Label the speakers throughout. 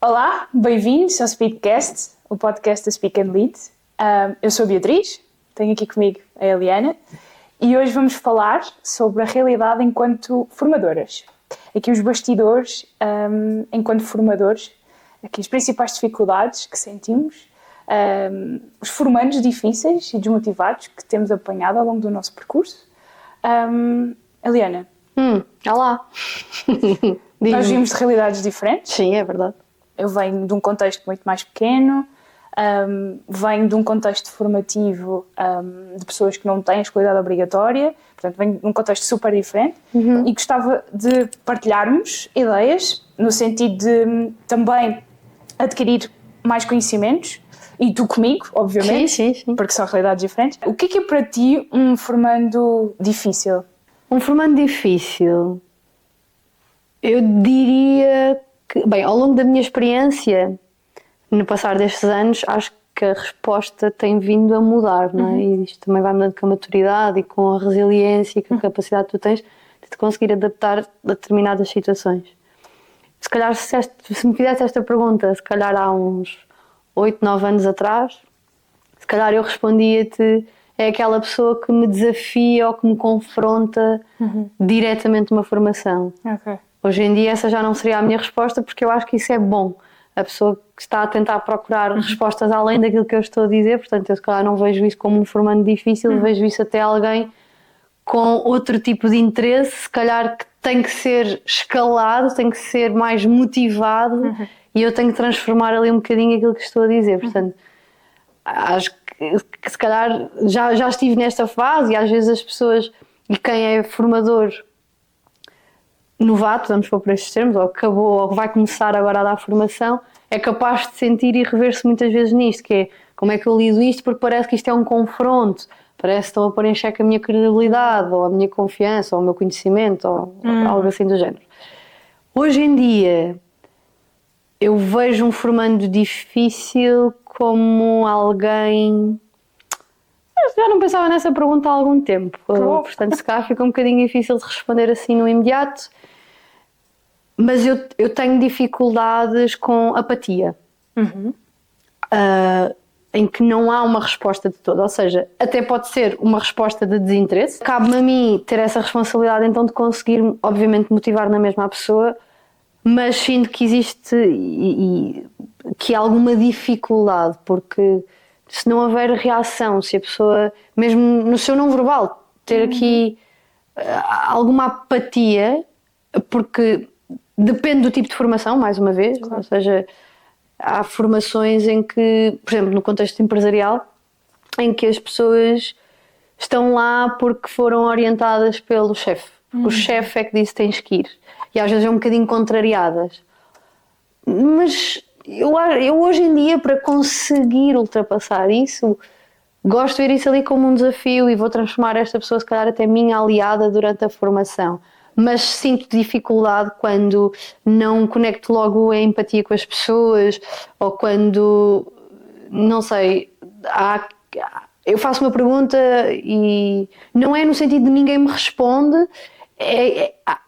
Speaker 1: Olá, bem-vindos ao Speedcast, o podcast da Speak and Lead. Eu sou a Beatriz, tenho aqui comigo a Eliana e hoje vamos falar sobre a realidade enquanto formadoras. Aqui os bastidores, enquanto formadores, aqui as principais dificuldades que sentimos, os formandos difíceis e desmotivados que temos apanhado ao longo do nosso percurso. Eliana.
Speaker 2: Olá!
Speaker 1: Nós vimos de realidades diferentes.
Speaker 2: Sim, é verdade.
Speaker 1: Eu venho de um contexto muito mais pequeno, venho de um contexto formativo de pessoas que não têm a escolaridade obrigatória, portanto venho de um contexto super diferente e gostava de partilharmos ideias no sentido de também adquirir mais conhecimentos, e tu comigo, obviamente,
Speaker 2: sim.
Speaker 1: porque são realidades diferentes. O que é para ti um formando difícil?
Speaker 2: Um formando difícil, eu diria que, bem, ao longo da minha experiência, no passar destes anos, acho que a resposta tem vindo a mudar, não é? E isto também vai mudando com a maturidade e com a resiliência e com a capacidade que tu tens de te conseguir adaptar a determinadas situações. Se calhar, se me fizesse esta pergunta, se calhar há uns 8, 9 anos atrás, se calhar eu respondia-te: é aquela pessoa que me desafia ou que me confronta diretamente numa formação.
Speaker 1: Ok.
Speaker 2: Hoje em dia essa já não seria a minha resposta, porque eu acho que isso é bom. A pessoa que está a tentar procurar respostas além daquilo que eu estou a dizer, portanto eu se calhar não vejo isso como um formando difícil, vejo isso até alguém com outro tipo de interesse, se calhar que tem que ser escalado, tem que ser mais motivado e eu tenho que transformar ali um bocadinho aquilo que estou a dizer. Portanto, acho que se calhar já estive nesta fase e às vezes as pessoas, e quem é formador novato, vamos pôr por estes termos, ou acabou, ou vai começar agora a dar formação, é capaz de sentir e rever-se muitas vezes nisto, que é: como é que eu lido isto, porque parece que isto é um confronto, parece que estão a pôr em xeque a minha credibilidade, ou a minha confiança, ou o meu conhecimento, ou algo assim do género. Hoje em dia, eu vejo um formando difícil como alguém... Eu já não pensava nessa pergunta há algum tempo, portanto se calhar fica um bocadinho difícil de responder assim no imediato, mas eu tenho dificuldades com apatia, em que não há uma resposta de todo, ou seja, até pode ser uma resposta de desinteresse. Cabe-me a mim ter essa responsabilidade então de conseguir, obviamente, motivar na mesma pessoa, mas sinto que existe que há alguma dificuldade, porque se não houver reação, se a pessoa, mesmo no seu não verbal, ter aqui alguma apatia, porque depende do tipo de formação, mais uma vez, claro. Ou seja, há formações em que, por exemplo, no contexto empresarial, em que as pessoas estão lá porque foram orientadas pelo chefe. O chefe é que disse: tens que ir. E às vezes é um bocadinho contrariadas. Mas eu hoje em dia, para conseguir ultrapassar isso, gosto de ver isso ali como um desafio e vou transformar esta pessoa, se calhar, até minha aliada durante a formação. Mas sinto dificuldade quando não conecto logo a empatia com as pessoas, ou quando, não sei, eu faço uma pergunta e não é no sentido de ninguém me responde,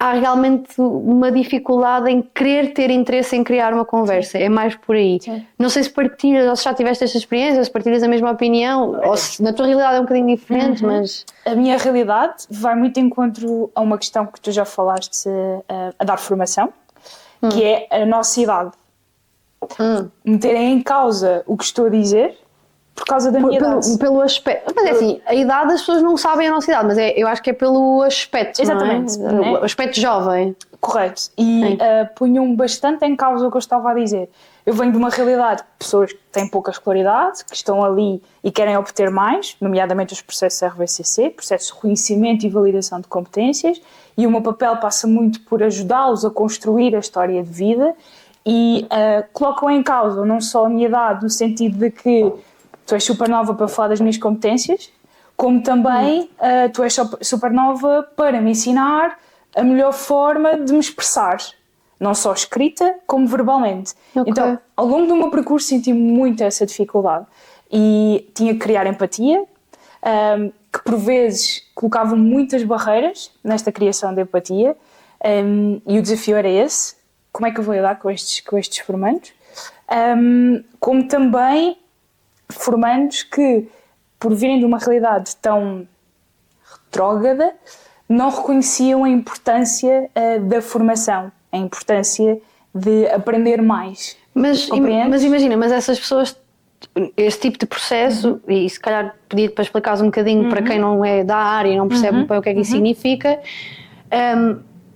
Speaker 2: há realmente uma dificuldade em querer ter interesse em criar uma conversa. Sim. É mais por aí. Sim. Não sei se partilhas, ou se já tiveste esta experiência, se partilhas a mesma opinião, ou se na tua realidade é um bocadinho diferente, mas...
Speaker 1: A minha realidade vai muito de encontro a uma questão que tu já falaste a dar formação, que é a nossa idade. Meterem em causa o que estou a dizer por causa da minha idade.
Speaker 2: Pelo aspecto. Mas é assim, a idade as pessoas não sabem a nossa idade, mas eu acho que é pelo aspecto.
Speaker 1: Exatamente.
Speaker 2: Não é? O aspecto jovem.
Speaker 1: Correto. E punham bastante em causa o que eu estava a dizer. Eu venho de uma realidade de pessoas que têm pouca escolaridade, que estão ali e querem obter mais, nomeadamente os processos RVCC, processos de reconhecimento e validação de competências, e o meu papel passa muito por ajudá-los a construir a história de vida e colocam em causa não só a minha idade, no sentido de que tu és super nova para falar das minhas competências, como também tu és super nova para me ensinar a melhor forma de me expressar, não só escrita como verbalmente. Okay. Então, ao longo do meu percurso senti muito essa dificuldade e tinha que criar empatia, que por vezes colocavam muitas barreiras nesta criação de empatia, e o desafio era esse: como é que eu vou lidar com estes formandos? como também formandos que, por virem de uma realidade tão retrógrada, não reconheciam a importância da formação, a importância de aprender mais.
Speaker 2: Mas imagina, mas essas pessoas, este tipo de processo, e se calhar pedir para explicares um bocadinho para quem não é da área e não percebe bem o que é que isso significa,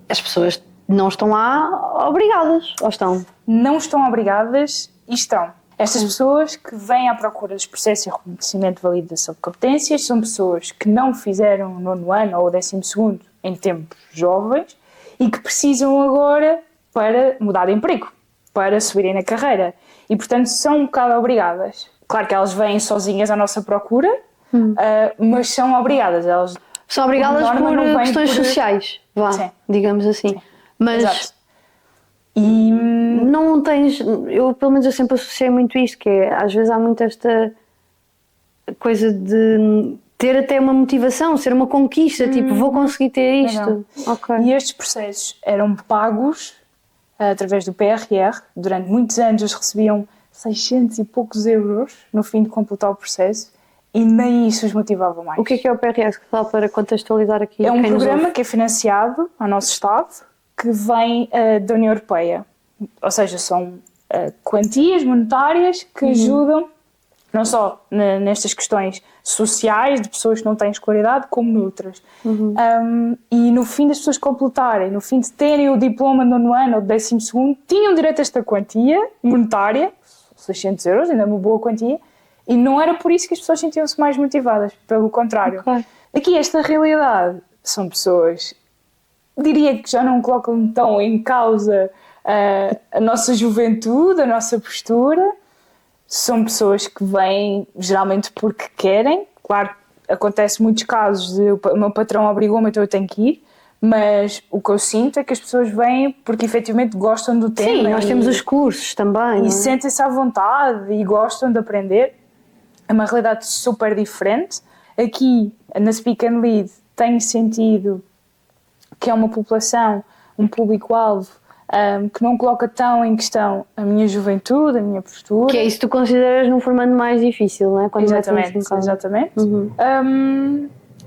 Speaker 2: as pessoas não estão lá obrigadas, ou estão?
Speaker 1: Não estão obrigadas e estão. Estas pessoas que vêm à procura dos processos de reconhecimento de validação de competências são pessoas que não fizeram o 9º ano ou o 12º em tempos jovens e que precisam agora para mudar de emprego, para subirem na carreira. E, portanto, são um bocado obrigadas. Claro que elas vêm sozinhas à nossa procura, mas são obrigadas. Elas,
Speaker 2: são obrigadas por questões sociais,
Speaker 1: Sim.
Speaker 2: digamos assim.
Speaker 1: Sim.
Speaker 2: Mas
Speaker 1: Exato. E
Speaker 2: não tens, eu pelo menos eu sempre associei muito isto, que é, às vezes há muito esta coisa de ter até uma motivação, ser uma conquista, tipo, vou conseguir ter isto. Okay.
Speaker 1: E estes processos eram pagos através do PRR, durante muitos anos eles recebiam 600 e poucos euros no fim de completar o processo e nem isso os motivava mais.
Speaker 2: O que é o PRR, só para contextualizar aqui?
Speaker 1: É um programa que é financiado ao nosso Estado, que vem da União Europeia, ou seja, são quantias monetárias que ajudam não só nestas questões sociais de pessoas que não têm escolaridade, como noutras. E no fim das pessoas completarem, no fim de terem o diploma de 9º ano ou de 12º, tinham direito a esta quantia monetária, 600 euros, ainda é uma boa quantia, e não era por isso que as pessoas sentiam-se mais motivadas, pelo contrário.
Speaker 2: Okay.
Speaker 1: Aqui esta realidade são pessoas, diria que já não colocam tão em causa a nossa juventude, a nossa postura. São pessoas que vêm geralmente porque querem. Claro, acontece muitos casos de o meu patrão obrigou-me, então eu tenho que ir. Mas o que eu sinto é que as pessoas vêm porque efetivamente gostam do tema.
Speaker 2: Sim, nós temos os cursos também.
Speaker 1: E sentem-se à vontade e gostam de aprender. É uma realidade super diferente. Aqui, na Speak and Lead, tenho sentido que é uma população, um público-alvo, que não coloca tão em questão a minha juventude, a minha postura.
Speaker 2: Que é isso que tu consideras num formando mais difícil, não é? Quando
Speaker 1: exatamente.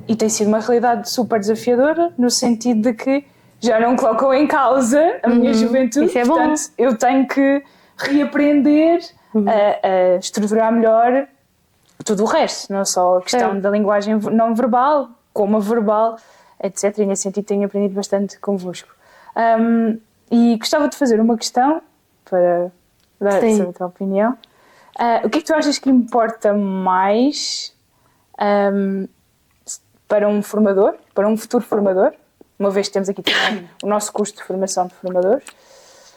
Speaker 1: E tem sido uma realidade super desafiadora, no sentido de que já não colocam em causa a minha juventude.
Speaker 2: Isso é bom.
Speaker 1: Portanto, eu tenho que reaprender a estruturar melhor tudo o resto, não só a questão da linguagem não verbal, como a verbal, etc. E nesse sentido tenho aprendido bastante convosco. E gostava de fazer uma questão para dar a tua opinião. O que é que tu achas que importa mais para um formador, para um futuro formador, uma vez que temos aqui também o nosso curso de formação de formadores?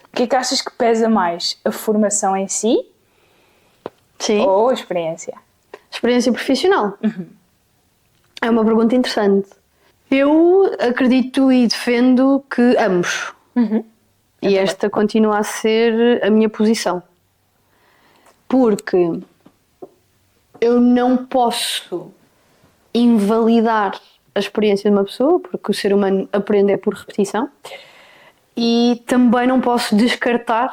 Speaker 1: O que é que achas que pesa mais? A formação em si?
Speaker 2: Sim.
Speaker 1: Ou a experiência?
Speaker 2: Experiência profissional. É uma pergunta interessante. Eu acredito e defendo que ambos. E esta continua a ser a minha posição. Porque eu não posso invalidar a experiência de uma pessoa, porque o ser humano aprende por repetição, e também não posso descartar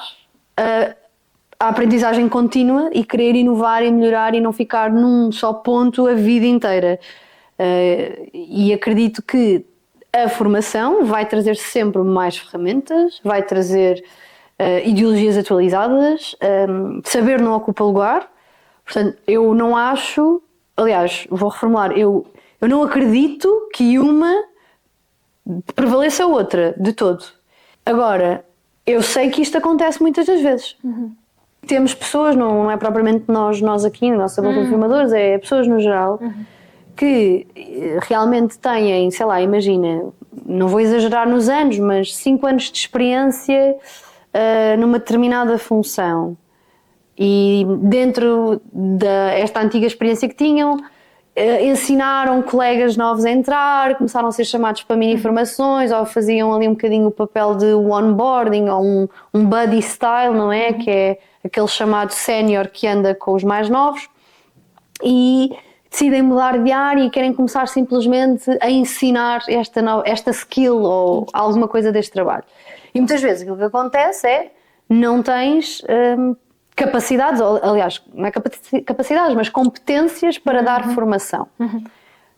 Speaker 2: a aprendizagem contínua e querer inovar e melhorar e não ficar num só ponto a vida inteira. E acredito que a formação vai trazer sempre mais ferramentas, vai trazer ideologias atualizadas, saber não ocupa lugar. Portanto, eu não acho, aliás, vou reformular, eu não acredito que uma prevaleça a outra, de todo. Agora, eu sei que isto acontece muitas das vezes. Temos pessoas, não é propriamente nós aqui, na nossa bolsa de formadores, é pessoas no geral, que realmente têm, sei lá, imagina, não vou exagerar nos anos, mas 5 anos de experiência numa determinada função. E dentro desta antiga experiência que tinham, ensinaram colegas novos a entrar, começaram a ser chamados para mini-formações, ou faziam ali um bocadinho o papel de onboarding, ou um buddy style, não é? Que é aquele chamado sénior que anda com os mais novos, e decidem mudar de área e querem começar simplesmente a ensinar esta skill ou alguma coisa deste trabalho. E muitas vezes aquilo que acontece é, não tens capacidades, aliás, não é capacidades, mas competências para dar formação.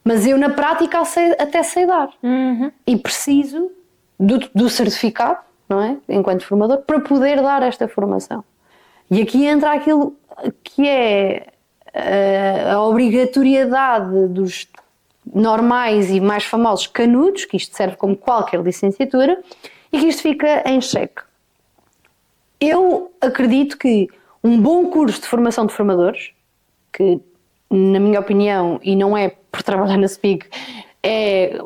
Speaker 2: Mas eu na prática até sei dar. E preciso do certificado, não é? Enquanto formador, para poder dar esta formação. E aqui entra aquilo que é a obrigatoriedade dos normais e mais famosos canudos, que isto serve como qualquer licenciatura, e que isto fica em xeque. Eu acredito que um bom curso de formação de formadores, que na minha opinião, e não é por trabalhar na SPIG, é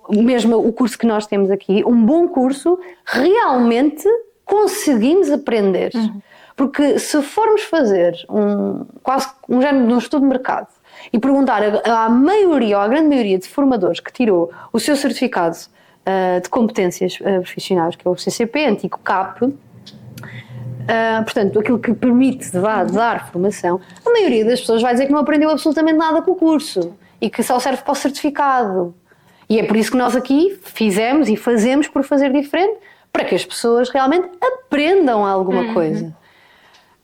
Speaker 2: mesmo o curso que nós temos aqui, um bom curso, realmente conseguimos aprender. Porque se formos fazer quase um género de um estudo de mercado e perguntar à maioria, ou à grande maioria de formadores que tirou o seu certificado de competências profissionais, que é o CCP, antigo CAP, portanto, aquilo que permite dar formação, a maioria das pessoas vai dizer que não aprendeu absolutamente nada com o curso e que só serve para o certificado. E é por isso que nós aqui fizemos e fazemos por fazer diferente, para que as pessoas realmente aprendam alguma coisa.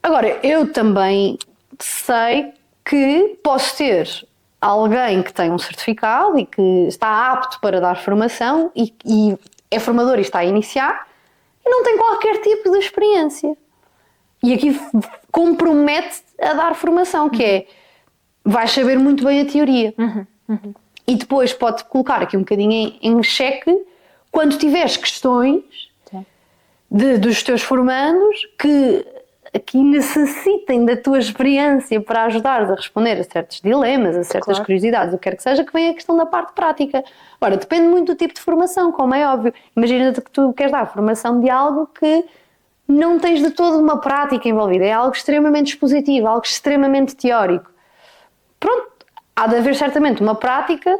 Speaker 2: Agora, eu também sei que posso ter alguém que tem um certificado e que está apto para dar formação e é formador e está a iniciar e não tem qualquer tipo de experiência. E aqui compromete a dar formação, que é, vais saber muito bem a teoria. E depois pode colocar aqui um bocadinho em xeque quando tiveres questões dos teus formandos que necessitem da tua experiência para ajudares a responder a certos dilemas, a certas curiosidades, o que quer que seja, que vem a questão da parte prática. Ora, depende muito do tipo de formação, como é óbvio. Imagina que tu queres dar formação de algo que não tens de todo uma prática envolvida, é algo extremamente expositivo, algo extremamente teórico. Pronto, há de haver certamente uma prática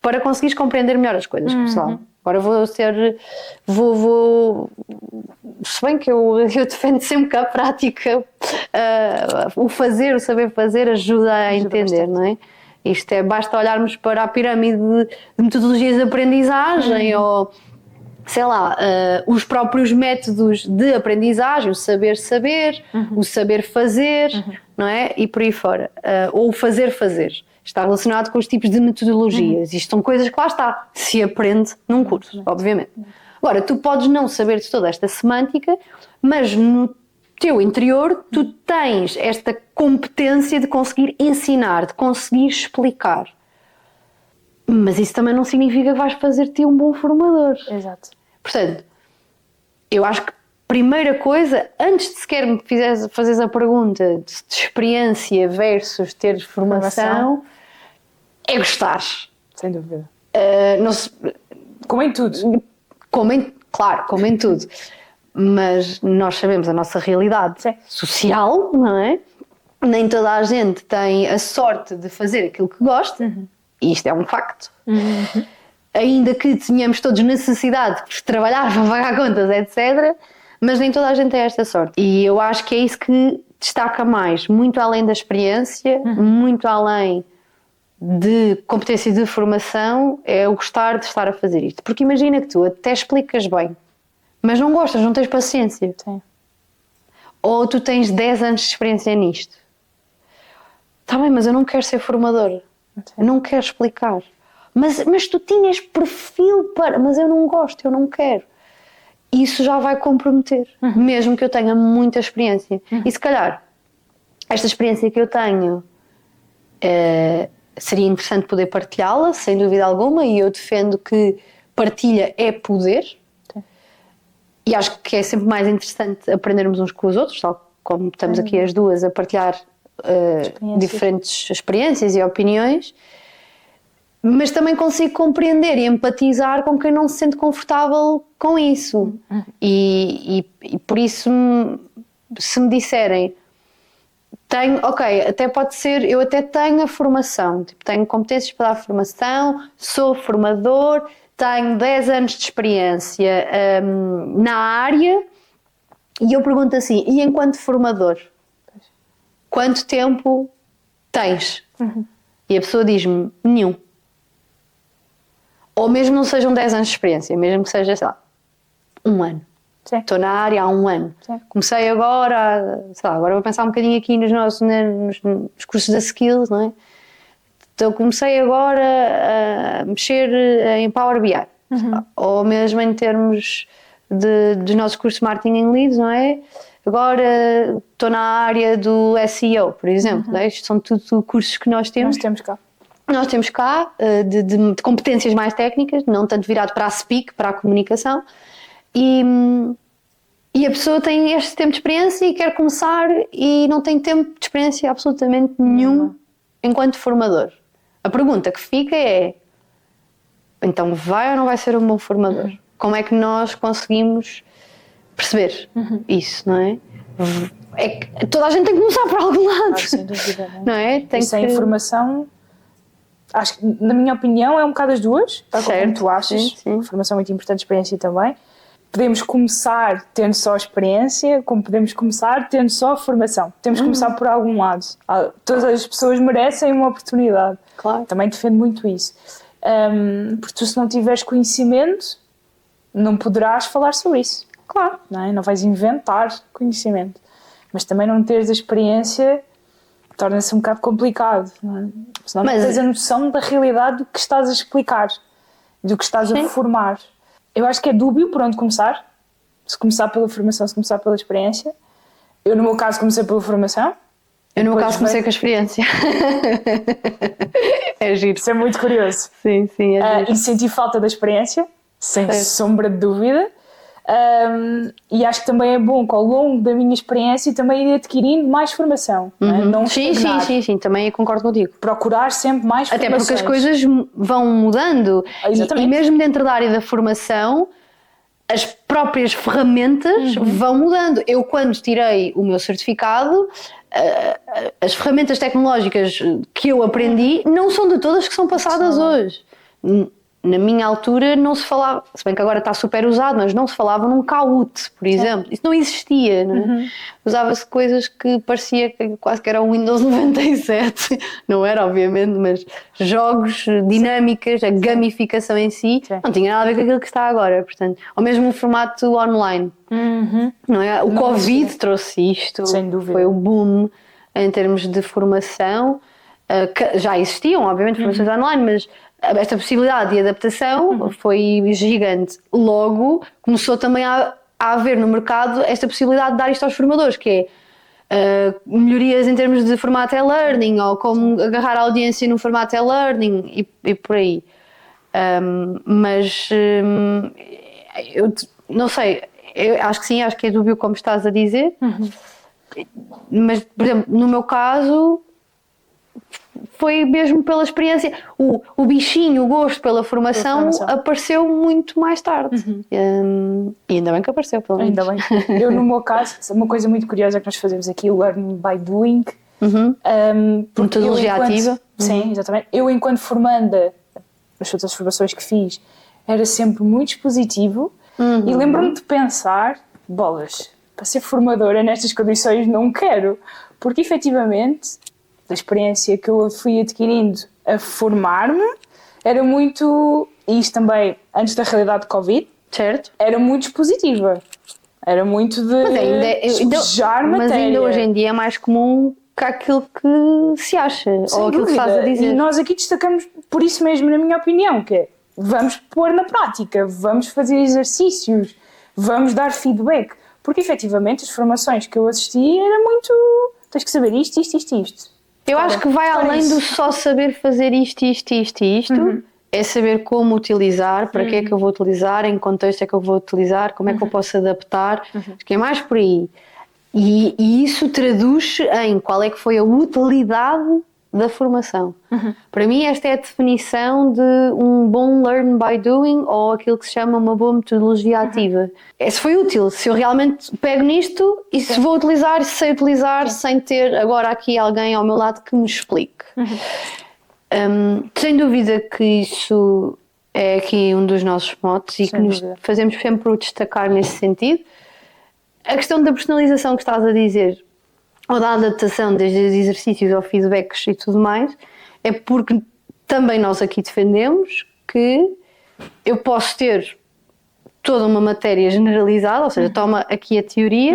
Speaker 2: para conseguires compreender melhor as coisas, pessoal. Agora se bem que eu defendo sempre que a prática, o fazer, o saber fazer ajuda a entender, bastante. Não é? Isto basta olharmos para a pirâmide de metodologias de aprendizagem ou, sei lá, os próprios métodos de aprendizagem, o saber saber, o saber fazer, não é? E por aí fora. Ou o fazer fazer. Está relacionado com os tipos de metodologias. Isto são coisas que lá está, se aprende num curso, obviamente. Agora, tu podes não saber de toda esta semântica, mas no teu interior tu tens esta competência de conseguir ensinar, de conseguir explicar. Mas isso também não significa que vais fazer-te um bom formador.
Speaker 1: Exato.
Speaker 2: Portanto, eu acho que a primeira coisa, antes de sequer me fazeres a pergunta de experiência versus ter formação, é gostar.
Speaker 1: Sem dúvida.
Speaker 2: Como em tudo. Como em tudo. Mas nós sabemos a nossa realidade social, não é? Nem toda a gente tem a sorte de fazer aquilo que gosta. E isto é um facto. Ainda que tenhamos todos necessidade de trabalhar para pagar contas, etc. Mas nem toda a gente tem esta sorte. E eu acho que é isso que destaca mais. Muito além da experiência, muito além de competência de formação, é o gostar de estar a fazer isto. Porque imagina que tu até explicas bem, mas não gostas, não tens paciência.
Speaker 1: Sim.
Speaker 2: Ou tu tens 10 anos de experiência nisto. Está bem, mas eu não quero ser formador. Eu não quero explicar. Mas tu tinhas perfil para... Mas eu não gosto, eu não quero. Isso já vai comprometer. Mesmo que eu tenha muita experiência. E se calhar, esta experiência que eu tenho... seria interessante poder partilhá-la, sem dúvida alguma, e eu defendo que partilha é poder. Sim. E acho que é sempre mais interessante aprendermos uns com os outros, tal como estamos aqui as duas a partilhar diferentes experiências e opiniões, mas também consigo compreender e empatizar com quem não se sente confortável com isso. E por isso, se me disserem até pode ser, eu até tenho a formação, tenho competências para dar formação, sou formador, tenho 10 anos de experiência na área, e eu pergunto assim, e enquanto formador, quanto tempo tens? E a pessoa diz-me, nenhum. Ou mesmo não sejam 10 anos de experiência, mesmo que seja, sei lá, 1 ano.
Speaker 1: Sim.
Speaker 2: Estou na área há 1 ano.
Speaker 1: Sim.
Speaker 2: Comecei agora, sei lá, agora vou pensar um bocadinho aqui nos cursos da Skills, não é? Então comecei agora a mexer em Power BI, ou mesmo em termos dos nossos cursos de Marketing em Leads, não é? Agora estou na área do SEO, por exemplo, não é? Isto são tudo cursos que nós temos. Nós temos cá de competências mais técnicas, não tanto virado para a speak, para a comunicação, e a pessoa tem este tempo de experiência e quer começar e não tem tempo de experiência absolutamente nenhum enquanto formador. A pergunta que fica é, então vai ou não vai ser um bom formador? Como é que nós conseguimos perceber isso, não é? É que toda a gente tem que começar por algum lado.
Speaker 1: Sem dúvida,
Speaker 2: não é?
Speaker 1: Tem sem informação, acho que, na minha opinião, é um bocado as duas, tal como tu achas.
Speaker 2: Sim.
Speaker 1: Informação é muito importante, experiência também. Podemos começar tendo só experiência, como podemos começar tendo só formação. Temos que começar por algum lado. Todas as pessoas merecem uma oportunidade.
Speaker 2: Claro.
Speaker 1: Também defendo muito isso. Porque tu, se não tiveres conhecimento, não poderás falar sobre isso. Claro. Não vais inventar conhecimento. Mas também não teres a experiência torna-se um bocado complicado. Não é? Senão não tens a noção da realidade do que estás a explicar, do que estás a formar. Eu acho que é dúbio por onde começar. Se começar pela formação, se começar pela experiência. Eu, no meu caso, comecei pela formação.
Speaker 2: Eu, no meu caso, comecei com a experiência. É giro.
Speaker 1: Isso é muito curioso.
Speaker 2: Sim, é giro.
Speaker 1: E senti falta da experiência, sem sombra de dúvida. E acho que também é bom que ao longo da minha experiência também ir adquirindo mais formação. Não estagnar.
Speaker 2: Sim, também concordo contigo.
Speaker 1: Procurar sempre mais formações.
Speaker 2: Até porque as coisas vão mudando. E mesmo dentro da área da formação, as próprias ferramentas vão mudando. Eu, quando tirei o meu certificado, as ferramentas tecnológicas que eu aprendi não são de todas que são passadas hoje. Na minha altura não se falava, se bem que agora está super usado, mas não se falava num Kahoot, por exemplo. Isso não existia, não é? Usava-se coisas que parecia que quase que era o Windows 97. Não era, obviamente, mas jogos, dinâmicas, a gamificação em si, não tinha nada a ver com aquilo que está agora. Portanto, ou mesmo o formato online. Não é? O Covid trouxe isto.
Speaker 1: Sem dúvida.
Speaker 2: Foi o boom em termos de formação. Já existiam, obviamente, formações online, mas esta possibilidade de adaptação foi gigante. Logo, começou também a haver no mercado esta possibilidade de dar isto aos formadores, que é melhorias em termos de formato e-learning, ou como agarrar a audiência no formato e-learning e por aí. Mas eu não sei, eu acho que sim, acho que é dúbio como estás a dizer, mas, por exemplo, no meu caso foi mesmo pela experiência. O bichinho, o gosto pela formação apareceu muito mais tarde. E ainda bem que apareceu, pelo menos.
Speaker 1: Ainda bem. Eu, no meu caso, uma coisa muito curiosa que nós fazemos aqui, o Learning by Doing.
Speaker 2: Metodologia ativa.
Speaker 1: Sim, exatamente. Eu, enquanto formanda, as outras formações que fiz, era sempre muito expositivo. E lembro-me de pensar, bolas, para ser formadora nestas condições não quero. Porque, efetivamente, da experiência que eu fui adquirindo a formar-me, era muito, e isto também antes da realidade de Covid,
Speaker 2: certo?
Speaker 1: Era muito expositiva, era muito de despejar matéria.
Speaker 2: Mas ainda hoje em dia é mais comum que aquilo que se acha,
Speaker 1: sem
Speaker 2: ou aquilo
Speaker 1: dúvida.
Speaker 2: Que estás a dizer.
Speaker 1: E nós aqui destacamos por isso mesmo, na minha opinião, que é, vamos pôr na prática, vamos fazer exercícios, vamos dar feedback, porque efetivamente as formações que eu assisti era muito, tens que saber isto.
Speaker 2: Eu acho que vai além do só saber fazer isto. É saber como utilizar, para que é que eu vou utilizar, em que contexto é que eu vou utilizar, como é que eu posso adaptar. Acho que é mais por aí. E isso traduz em qual é que foi a utilidade da formação. Para mim esta é a definição de um bom learn by doing, ou aquilo que se chama uma boa metodologia ativa. Se foi útil, se eu realmente pego nisto e se vou utilizar, se sei utilizar, sem ter agora aqui alguém ao meu lado que me explique. Sem dúvida que isso é aqui um dos nossos motes e que nos fazemos sempre o destacar nesse sentido. A questão da personalização que estás a dizer, ou da adaptação desde os exercícios ou feedbacks e tudo mais, é porque também nós aqui defendemos que eu posso ter toda uma matéria generalizada, ou seja, toma aqui a teoria,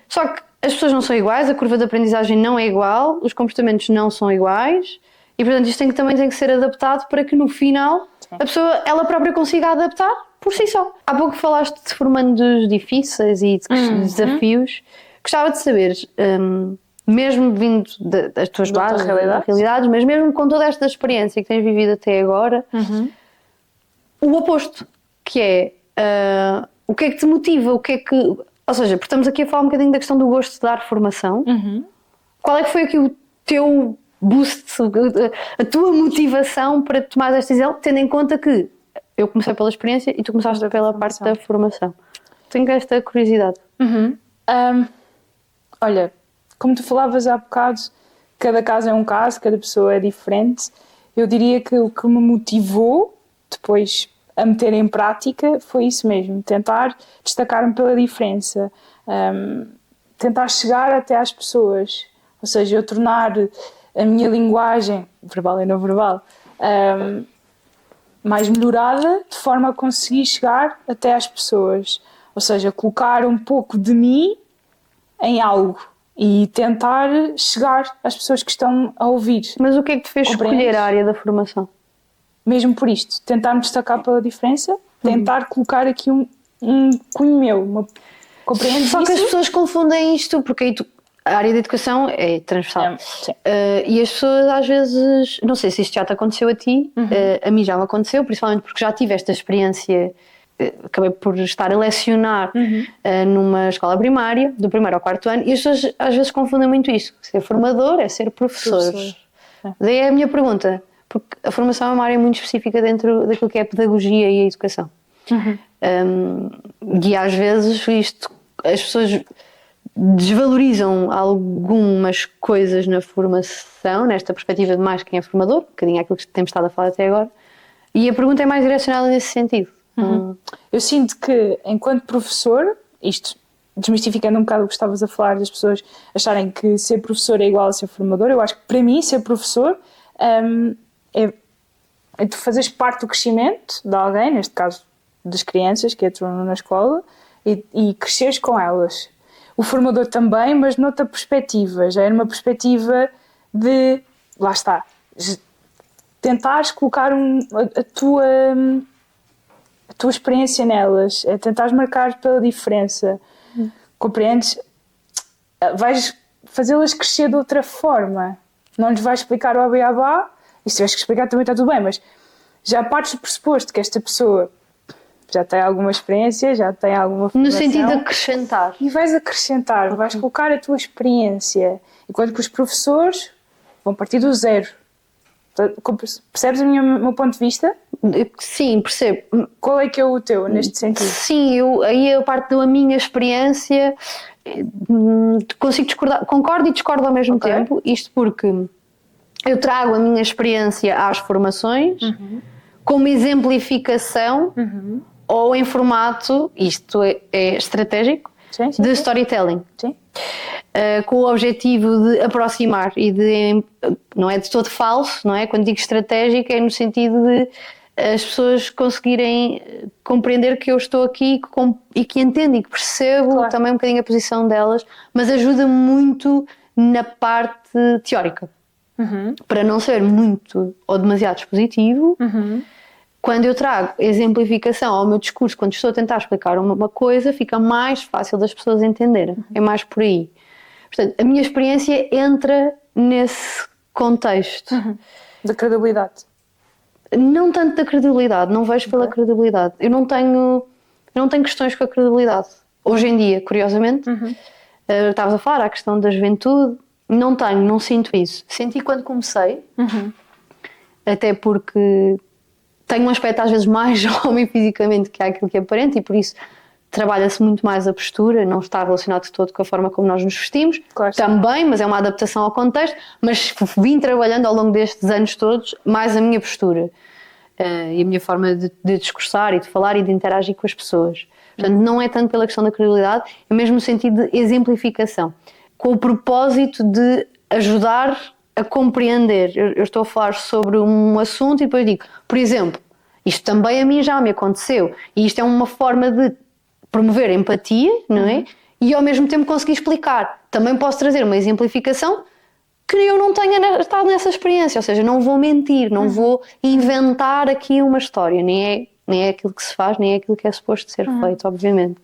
Speaker 2: só que as pessoas não são iguais, a curva de aprendizagem não é igual, os comportamentos não são iguais e, portanto, isto também tem que ser adaptado para que no final a pessoa, ela própria consiga adaptar por si só. Há pouco falaste de formandos difíceis e de desafios. Gostava de saber, mesmo vindo das tuas bases, das realidades, mas mesmo com toda esta experiência que tens vivido até agora, o oposto, que é o que é que te motiva, o que é que... Ou seja, porque estamos aqui a falar um bocadinho da questão do gosto de dar formação. Qual é que foi aqui o teu boost, a tua motivação para tomar esta decisão, tendo em conta que eu comecei pela experiência e tu começaste pela parte da formação? Tenho esta curiosidade.
Speaker 1: Olha, como tu falavas há bocado, cada caso é um caso, cada pessoa é diferente. Eu diria que o que me motivou depois a meter em prática foi isso mesmo, tentar destacar-me pela diferença, tentar chegar até às pessoas, ou seja, eu tornar a minha linguagem, verbal e não verbal, mais melhorada, de forma a conseguir chegar até às pessoas, ou seja, colocar um pouco de mim em algo e tentar chegar às pessoas que estão a ouvir.
Speaker 2: Mas o que é que te fez escolher a área da formação?
Speaker 1: Mesmo por isto, tentar me destacar pela diferença, tentar colocar aqui um cunho meu, compreendes?
Speaker 2: Só que as pessoas confundem isto, porque aí a área da educação é transversal. E as pessoas às vezes, não sei se isto já te aconteceu a ti, a mim já me aconteceu, principalmente porque já tive esta experiência, acabei por estar a lecionar numa escola primária, do 1º ao 4º ano, e as pessoas às vezes confundem muito isto, ser formador é ser professor. Daí é a minha pergunta, porque a formação é uma área muito específica dentro daquilo que é a pedagogia e a educação. E às vezes as pessoas desvalorizam algumas coisas na formação, nesta perspectiva de mais quem é formador, um bocadinho aquilo que temos estado a falar até agora, e a pergunta é mais direcionada nesse sentido.
Speaker 1: Eu sinto que, enquanto professor, isto desmistificando um bocado o que estavas a falar, das pessoas acharem que ser professor é igual a ser formador, eu acho que para mim ser professor é tu fazeres parte do crescimento de alguém, neste caso das crianças que entram na escola, e cresceres com elas. O formador também, mas noutra perspectiva, já é numa perspectiva de, lá está, tentares colocar a tua experiência nelas, é tentares marcar pela diferença, compreendes? Vais fazê-las crescer de outra forma, não lhes vais explicar o abá, e se tiveres que explicar também está tudo bem, mas já partes do pressuposto que esta pessoa já tem alguma experiência, já tem alguma formação.
Speaker 2: No sentido de acrescentar.
Speaker 1: E vais acrescentar, vais colocar a tua experiência, enquanto que os professores vão partir do zero. Percebes o meu ponto de vista?
Speaker 2: Sim, percebo.
Speaker 1: Qual é que é o teu, neste sentido?
Speaker 2: Sim, aí a parte da minha experiência consigo discordar, concordo e discordo ao mesmo tempo, isto porque eu trago a minha experiência às formações como exemplificação ou em formato, isto é estratégico, de storytelling. Com o objetivo de aproximar e não é de todo falso, não é? Quando digo estratégico é no sentido de as pessoas conseguirem compreender que eu estou aqui e que entendem e que percebo também um bocadinho a posição delas, mas ajuda muito na parte teórica. Para não ser muito ou demasiado expositivo, quando eu trago exemplificação ao meu discurso, quando estou a tentar explicar uma coisa, fica mais fácil das pessoas entenderem. É mais por aí. Portanto, a minha experiência entra nesse contexto.
Speaker 1: Da credibilidade.
Speaker 2: Não tanto da credibilidade, não vejo pela credibilidade. Eu não tenho questões com a credibilidade. Hoje em dia, curiosamente, estavas a falar a questão da juventude, não sinto isso. Senti quando comecei, até porque tenho um aspecto às vezes mais jovem fisicamente que aquilo que é aparente e por isso trabalha-se muito mais a postura, não está relacionado de todo com a forma como nós nos vestimos, também, mas é uma adaptação ao contexto, mas vim trabalhando ao longo destes anos todos mais a minha postura e a minha forma de discursar e de falar e de interagir com as pessoas. Portanto, não é tanto pela questão da credibilidade, é mesmo no sentido de exemplificação, com o propósito de ajudar a compreender. Eu estou a falar sobre um assunto e depois digo, por exemplo, Isto também a mim já me aconteceu. E isto é uma forma de promover empatia, não é? E ao mesmo tempo conseguir explicar. Também posso trazer uma exemplificação que eu não tenha estado nessa experiência. Ou seja, não vou mentir, não vou inventar aqui uma história. Nem é aquilo que se faz, nem é aquilo que é suposto ser feito, obviamente.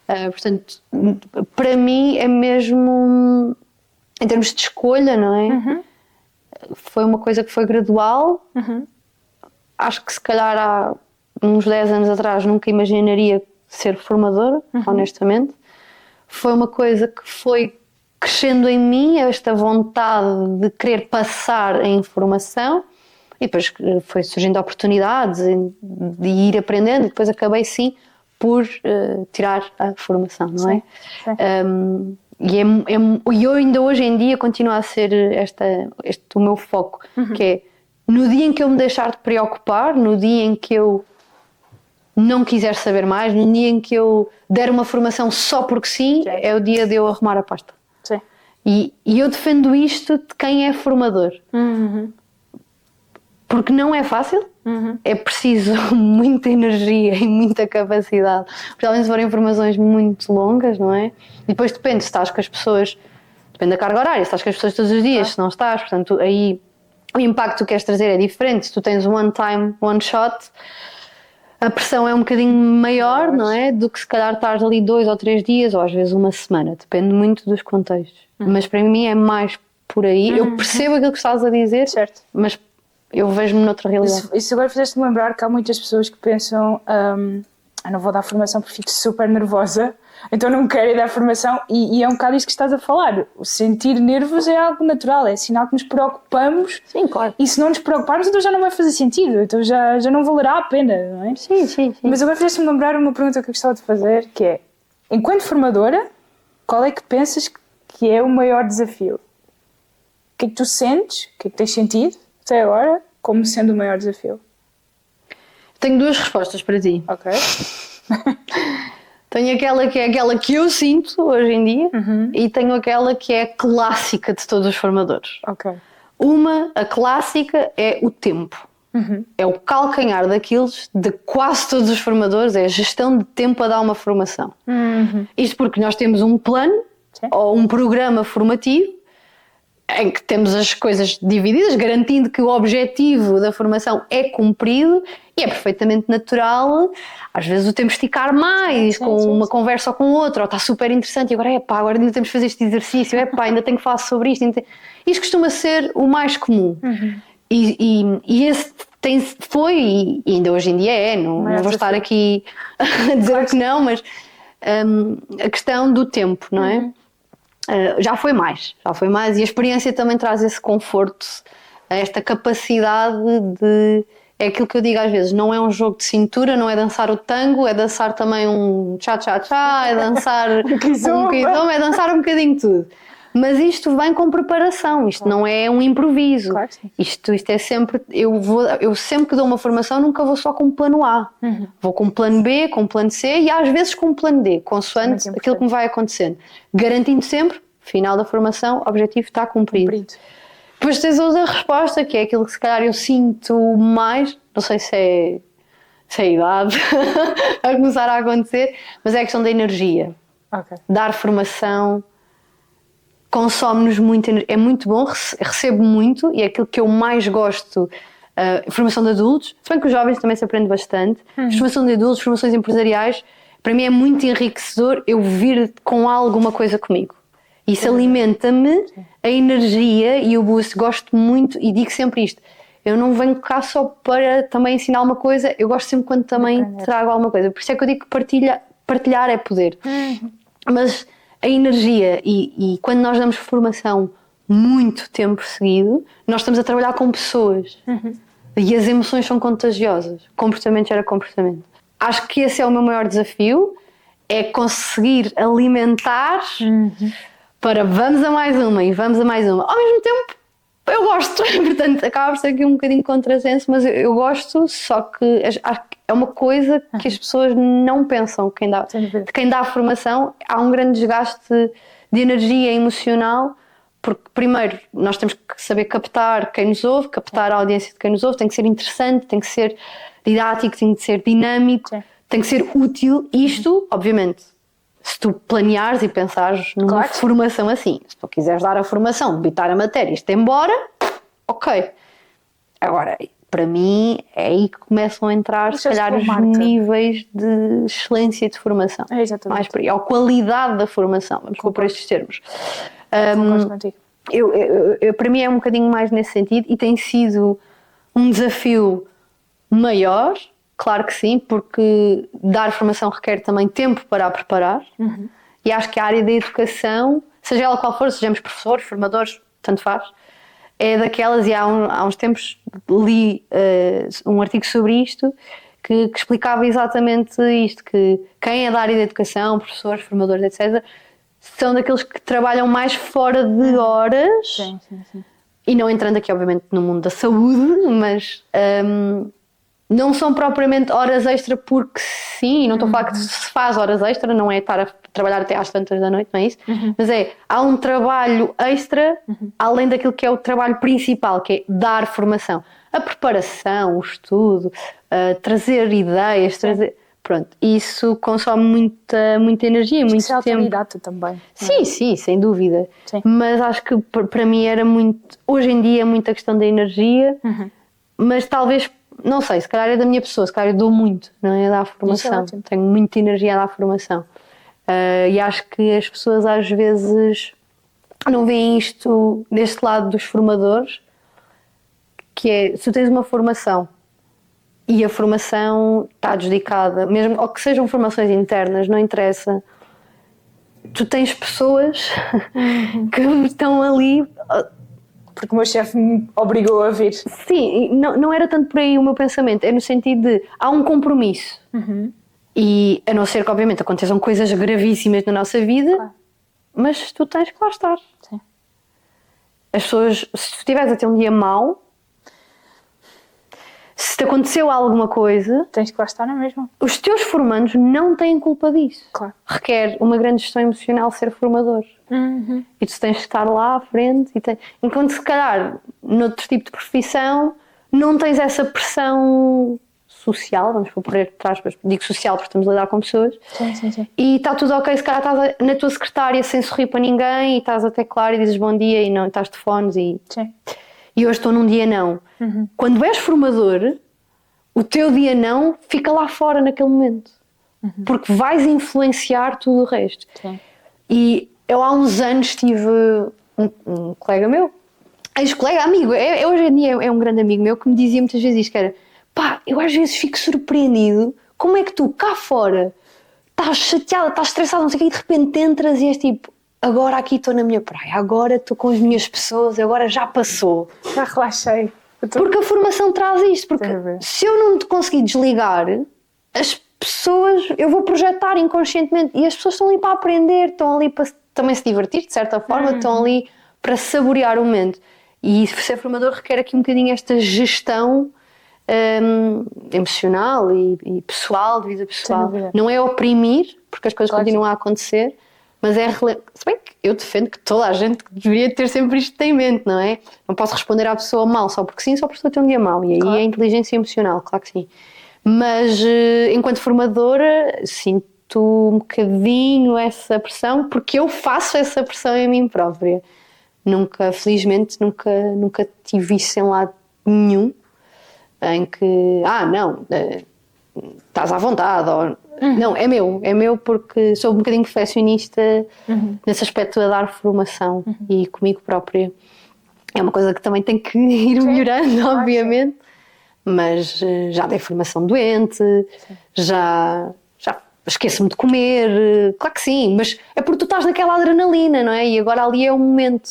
Speaker 2: Portanto, para mim é mesmo, em termos de escolha, não é? Foi uma coisa que foi gradual. Acho que se calhar há uns 10 anos atrás nunca imaginaria ser formadora, honestamente. Foi uma coisa que foi crescendo em mim, esta vontade de querer passar a informação, e depois foi surgindo oportunidades de ir aprendendo, e depois acabei sim por tirar a formação, não é? E eu ainda hoje em dia continua a ser este o meu foco, que é no dia em que eu me deixar de preocupar, no dia em que eu não quiser saber mais, no dia em que eu der uma formação só porque sim, é o dia de eu arrumar a pasta.
Speaker 1: Sim.
Speaker 2: E eu defendo isto de quem é formador. Porque não é fácil, é preciso muita energia e muita capacidade. Principalmente se forem informações muito longas, não é? E depois depende se estás com as pessoas, depende da carga horária, se estás com as pessoas todos os dias, se não estás, portanto aí o impacto que tu queres trazer é diferente. Se tu tens one time, one shot, a pressão é um bocadinho maior, não é? Do que se calhar estás ali 2 ou 3 dias ou às vezes uma semana, depende muito dos contextos. Mas para mim é mais por aí. Eu percebo aquilo que estás a dizer,
Speaker 1: certo,
Speaker 2: mas eu vejo-me noutra realidade.
Speaker 1: Isso agora fizeste-me lembrar que há muitas pessoas que pensam eu não vou dar formação porque fico super nervosa, então não quero ir dar formação, e é um bocado isso que estás a falar. O sentir nervos é algo natural, é sinal que nos preocupamos.
Speaker 2: Sim, claro.
Speaker 1: E se não nos preocuparmos, então já não vai fazer sentido, então já não valerá a pena, não é?
Speaker 2: Sim.
Speaker 1: Mas agora fizeste-me lembrar uma pergunta que eu gostava de fazer, que é, enquanto formadora, qual é que pensas que é o maior desafio? O que é que tu sentes, o que é que tens sentido até agora como sendo o maior desafio?
Speaker 2: Tenho 2 respostas para ti.
Speaker 1: Ok.
Speaker 2: Tenho aquela que é aquela que eu sinto hoje em dia e tenho aquela que é clássica de todos os formadores.
Speaker 1: Ok.
Speaker 2: A clássica é o tempo. É o calcanhar daqueles de quase todos os formadores, é a gestão de tempo a dar uma formação. Isto porque nós temos um plano ou um programa formativo em que temos as coisas divididas, garantindo que o objetivo da formação é cumprido, e é perfeitamente natural, às vezes o tempo esticar mais, com uma conversa ou com outra, ou está super interessante, e agora ainda temos que fazer este exercício, ainda tenho que falar sobre isto. Isto costuma ser o mais comum. E esse foi, e ainda hoje em dia é, não vou estar aqui a dizer que não, mas a questão do tempo, não é? Já foi mais, e a experiência também traz esse conforto, esta capacidade de... É aquilo que eu digo às vezes, não é um jogo de cintura, não é dançar o tango, é dançar também um cha-cha-cha, é dançar um kizomba, é dançar um bocadinho tudo. Mas isto vem com preparação, isto não é um improviso.
Speaker 1: Claro que sim.
Speaker 2: Isto é sempre... Eu sempre que dou uma formação nunca vou só com um plano A. Vou com um plano B, com um plano C e às vezes com um plano D, consoante aquilo que me vai acontecendo. Garantindo sempre, final da formação, o objetivo está cumprido. Depois tens outra resposta, que é aquilo que se calhar eu sinto mais, não sei se é a idade a começar a acontecer, mas é a questão da energia. Dar formação consome-nos muito energia. É muito bom, recebo muito, e é aquilo que eu mais gosto. Formação de adultos, se bem que os jovens também se aprende bastante. Formação de adultos, formações empresariais, para mim é muito enriquecedor eu vir com alguma coisa comigo. Isso alimenta-me a energia e o boost. Gosto muito e digo sempre isto. Eu não venho cá só para também ensinar uma coisa, eu gosto sempre quando também trago alguma coisa. Por isso é que eu digo que partilhar é poder. Mas a energia e quando nós damos formação muito tempo seguido, nós estamos a trabalhar com pessoas. E as emoções são contagiosas. Comportamento gera comportamento. Acho que esse é o meu maior desafio, é conseguir alimentar para vamos a mais uma e vamos a mais uma. Ao mesmo tempo, eu gosto, portanto, acaba por ser aqui um bocadinho contrassenso, mas eu gosto, só que acho que é uma coisa que as pessoas não pensam. Quem dá a formação, há um grande desgaste de energia emocional, porque primeiro nós temos que saber captar quem nos ouve, captar a audiência de quem nos ouve, tem que ser interessante, tem que ser didático, tem que ser dinâmico,
Speaker 1: Sim.
Speaker 2: tem que ser útil. Isto, obviamente, se tu planeares e pensares numa
Speaker 1: Claro que sim.
Speaker 2: formação assim, se tu quiseres dar a formação, debitar a matéria e isto embora, ok. Agora, para mim, é aí que começam a entrar,
Speaker 1: Mas
Speaker 2: se
Speaker 1: é a
Speaker 2: calhar,
Speaker 1: sua
Speaker 2: os
Speaker 1: marca.
Speaker 2: níveis de excelência de formação.
Speaker 1: É, exatamente.
Speaker 2: Mais por aí, ou qualidade da formação, vamos pôr por estes termos.
Speaker 1: Concordo contigo.
Speaker 2: Para mim é um bocadinho mais nesse sentido e tem sido um desafio maior, claro que sim, porque dar formação requer também tempo para a preparar. E acho que a área da educação, seja ela qual for, sejamos professores, formadores, tanto faz, é daquelas, e há uns tempos li um artigo sobre isto que explicava exatamente isto, que quem é da área da educação, professores, formadores, etc., são daqueles que trabalham mais fora de horas,
Speaker 1: Sim.
Speaker 2: e não entrando aqui obviamente no mundo da saúde, mas não são propriamente horas extra porque sim, não estou a falar que se faz horas extra, não é estar a trabalhar até às tantas da noite, não é isso? Mas há um trabalho extra além daquilo que é o trabalho principal, que é dar formação. A preparação, o estudo, trazer ideias, pronto, isso consome muita energia, muito
Speaker 1: Isso é
Speaker 2: tempo.
Speaker 1: autodidata também.
Speaker 2: Sim, sem dúvida.
Speaker 1: Sim.
Speaker 2: Mas acho que para mim era muito, hoje em dia é muita questão da energia, mas talvez, não sei, se calhar é da minha pessoa, se calhar eu dou muito, não é? A dar formação.
Speaker 1: ótimo.
Speaker 2: Tenho muita energia a dar formação. E acho que as pessoas às vezes não veem isto deste lado dos formadores, que é, se tu tens uma formação e a formação está dedicada, mesmo ou que sejam formações internas, não interessa, tu tens pessoas que estão ali.
Speaker 1: Porque o meu chefe me obrigou a vir.
Speaker 2: Sim, não era tanto por aí o meu pensamento, é no sentido de há um compromisso. E a não ser que, obviamente, aconteçam coisas gravíssimas na nossa vida,
Speaker 1: Claro.
Speaker 2: mas tu tens que lá estar.
Speaker 1: Sim.
Speaker 2: As pessoas, se tu estiveres a ter um dia mau, se te aconteceu alguma coisa,
Speaker 1: Tens que lá estar na mesma.
Speaker 2: os teus formandos não têm culpa disso.
Speaker 1: Claro.
Speaker 2: Requer uma grande gestão emocional ser formador. E tu tens que estar lá à frente. Enquanto se calhar, noutro tipo de profissão, não tens essa pressão social, vamos pôr entre aspas, digo social porque estamos a lidar com pessoas.
Speaker 1: Sim.
Speaker 2: E está tudo ok, se calhar estás na tua secretária sem sorrir para ninguém e estás até claro e dizes bom dia e não estás de fones e hoje estou num dia não. Quando és formador, o teu dia não fica lá fora naquele momento. Porque vais influenciar tudo o resto.
Speaker 1: Sim.
Speaker 2: E eu há uns anos tive um colega meu, ex-colega, amigo, hoje em dia é um grande amigo meu, que me dizia muitas vezes isto, que era, pá, eu às vezes fico surpreendido, como é que tu cá fora estás chateada, estás estressada, não sei o quê, e de repente entras e és tipo, agora aqui estou na minha praia, agora estou com as minhas pessoas, agora já passou.
Speaker 1: Já relaxei.
Speaker 2: Porque a formação traz isto, porque se eu não te conseguir desligar, as pessoas, eu vou projetar inconscientemente e as pessoas estão ali para aprender, estão ali para também se divertir, de certa forma, estão ali para saborear o momento. E ser formador requer aqui um bocadinho esta gestão emocional e pessoal, de vida pessoal. Não é oprimir, porque as coisas continuam a acontecer, mas é... Se bem que eu defendo que toda a gente deveria ter sempre isto em mente, não é? Não posso responder à pessoa mal só porque sim, só porque estou a ter um dia mau. E aí é inteligência emocional, claro que sim. Mas enquanto formadora sinto um bocadinho essa pressão, porque eu faço essa pressão em mim própria. Felizmente nunca tive isso em lado nenhum, em que, não, estás à vontade, ou, não, é meu porque sou um bocadinho perfeccionista nesse aspecto a dar formação e comigo própria. É uma coisa que também tem que ir melhorando, obviamente. Mas já dei formação doente, já esqueço-me de comer, claro que sim, mas é porque tu estás naquela adrenalina, não é? E agora ali é o momento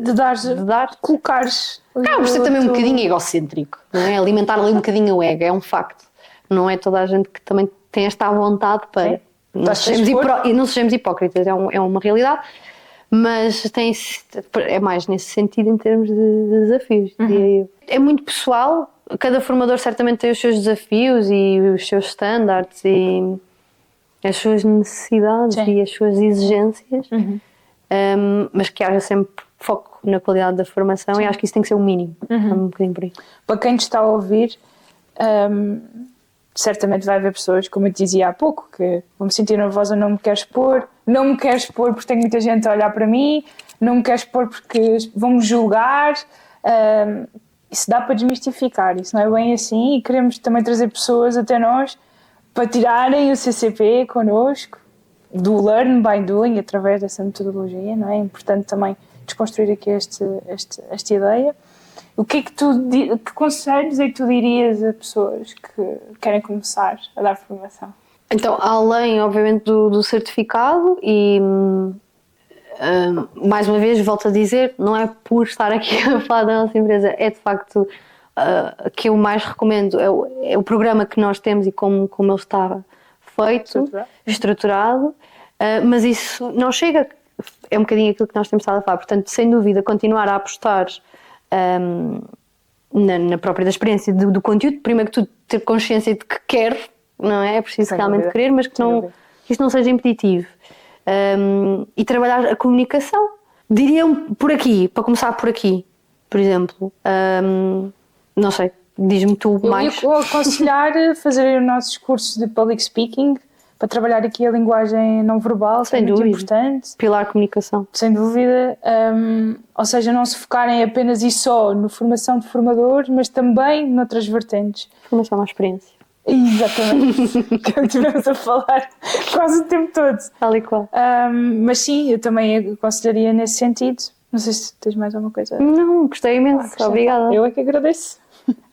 Speaker 1: de dar, colocares.
Speaker 2: Acaba por ser também um bocadinho egocêntrico, não é? Alimentar ali um bocadinho o ego, é um facto. Não é toda a gente que também tem esta vontade para. Não sejamos hipócritas, é uma realidade. Mas é mais nesse sentido em termos de desafios. É muito pessoal, cada formador certamente tem os seus desafios e os seus standards e as suas necessidades e as suas exigências, mas que haja sempre foco na qualidade da formação e acho que isso tem que ser o mínimo. Um bocadinho por aí.
Speaker 1: Para quem te está a ouvir, Certamente vai haver pessoas, como eu te dizia há pouco, que vão me sentir nervosa, não me quero expor porque tenho muita gente a olhar para mim, não me quero expor porque vão-me julgar. Isso dá para desmistificar, isso não é bem assim, e queremos também trazer pessoas até nós para tirarem o CCP connosco, do Learn by Doing, através dessa metodologia, não é? É importante também desconstruir aqui esta ideia. O que é que que conselhos é que tu dirias a pessoas que querem começar a dar formação?
Speaker 2: Então, além, obviamente, do certificado e, mais uma vez, volto a dizer, não é por estar aqui a falar da nossa empresa, é de facto que eu mais recomendo, é o programa que nós temos e como ele está feito, estruturado, mas isso não chega, é um bocadinho aquilo que nós temos estado a falar, portanto, sem dúvida, continuar a apostar na própria da experiência do conteúdo, primeiro que tudo ter consciência de que quero, não é? É preciso realmente querer, mas que isso não seja impeditivo. E trabalhar a comunicação. Diriam por aqui, para começar por aqui, por exemplo. Não sei, diz-me tu mais.
Speaker 1: Eu aconselhar fazer os nossos cursos de public speaking para trabalhar aqui a linguagem não verbal, que é muito importante.
Speaker 2: Pilar comunicação.
Speaker 1: Sem dúvida. Ou seja, não se focarem apenas e só na formação de formadores, mas também noutras vertentes.
Speaker 2: Formação à experiência.
Speaker 1: Exatamente, que é o que estivemos a falar quase o tempo todo.
Speaker 2: Tal e qual.
Speaker 1: Mas sim, eu também aconselharia nesse sentido. Não sei se tens mais alguma coisa.
Speaker 2: Não, gostei imenso. Obrigada.
Speaker 1: Eu é que agradeço.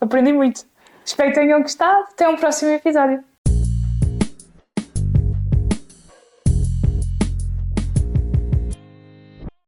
Speaker 1: Aprendi muito. Espero que tenham gostado. Até um próximo episódio.